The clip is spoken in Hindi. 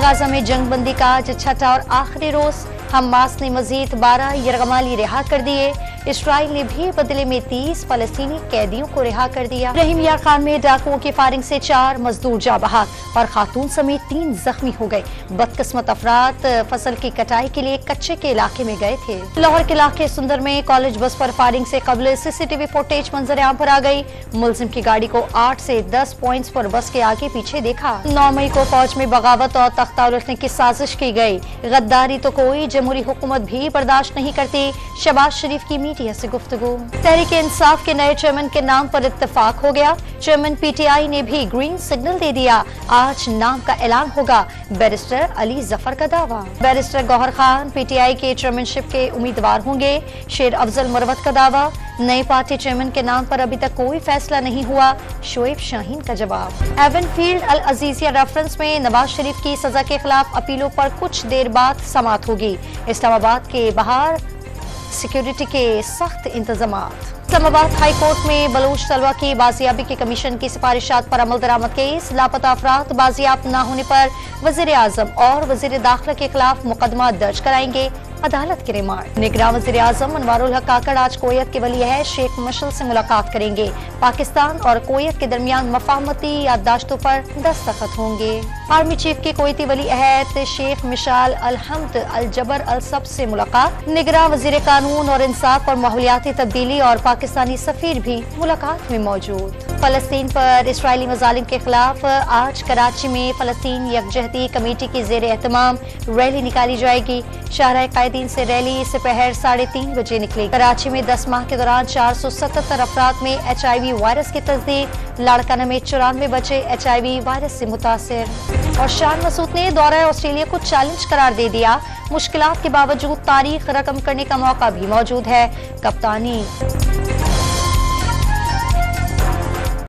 गाजा में जंग बंदी का आज छठा और आखिरी रोज। हमास ने मजीद 12 यरगमाली रिहा कर दिए। इसराइल ने भी बदले में 30 फलस्तीनी कैदियों को रिहा कर दिया। रहीम यार खान में डाकुओं की फायरिंग से 4 मजदूर जा बहक और खातून समेत 3 जख्मी हो गए। बदकिस्मत अफराद फसल की कटाई के लिए कच्चे के इलाके में गए थे। लाहौर के इलाके सुंदर में कॉलेज बस पर फायरिंग से कबल सीसीटीवी फुटेज मंजर आम पर आ गई। मुलजिम की गाड़ी को 8 से 10 पॉइंट्स पर बस के आगे पीछे देखा। 9 मई को फौज में बगावत और तख्ता उलटने की साजिश की गई। गद्दारी तो कोई जमहूरी हुकूमत भी बर्दाश्त नहीं करती। शहबाज शरीफ की मीडिया से गुफ्तगू। तहरीक-ए-इंसाफ के नए चेयरमैन के नाम पर इत्तेफाक हो गया। चेयरमैन पीटीआई ने भी ग्रीन सिग्नल दे दिया। आज नाम का ऐलान होगा। बैरिस्टर अली जफर का दावा। बैरिस्टर गौहर खान पीटीआई के चेयरमैनशिप के उम्मीदवार होंगे। शेर अफजल मरवत का दावा। नए पार्टी चेयरमैन के नाम पर अभी तक कोई फैसला नहीं हुआ। शोएब शाहीन का जवाब। एवनफील्ड अल अजीजिया रेफरेंस में नवाज शरीफ की सजा के खिलाफ अपीलों पर कुछ देर बाद समाअत होगी। इस्लामाबाद के बाहर सिक्योरिटी के सख्त इंतजामात। इस्लामाबाद हाई कोर्ट में बलूच तलवा की बाजियाबी की कमीशन की सिफारिशात पर अमल दरामद केस। लापता अफराद बाजियाब न होने पर वजीर आजम और वजीर दाखिला के खिलाफ मुकदमा दर्ज कराएंगे। अदालत के रिमांड। निगरान वजीर आजम अनवारुल हक काकड़ आज कोयत के वली अहद शेख मशल से मुलाकात करेंगे। पाकिस्तान और कोयत के दरमियान मफाहमती याददाश्तों पर दस्तखत होंगे। आर्मी चीफ के कोयती वली अहद शेख मिशाल अल हम्द अल जबर अल सब से मुलाकात। निगरान वजीर कानून और इंसाफ और माहौलियाती तब्दीली और पाकिस्तानी सफीर भी मुलाकात में मौजूद। फलस्तीन पर इसराइली मजालिम के खिलाफ आज कराची में फलस्तीन यकजहती कमेटी की जेर एहतमाम रैली निकाली जाएगी। शाहराह कायदीन से रैली दोपहर 3:30 बजे निकली। कराची में 10 माह के दौरान 477 अफराद में HIV वायरस की तस्दीक। लाड़काना में 94 बच्चे HIV वायरस से मुतासिर। और शान मसूद ने दौरा ऑस्ट्रेलिया को चैलेंज करार दे दिया। मुश्किलात के बावजूद तारीख रकम करने का मौका भी मौजूद है। कप्तानी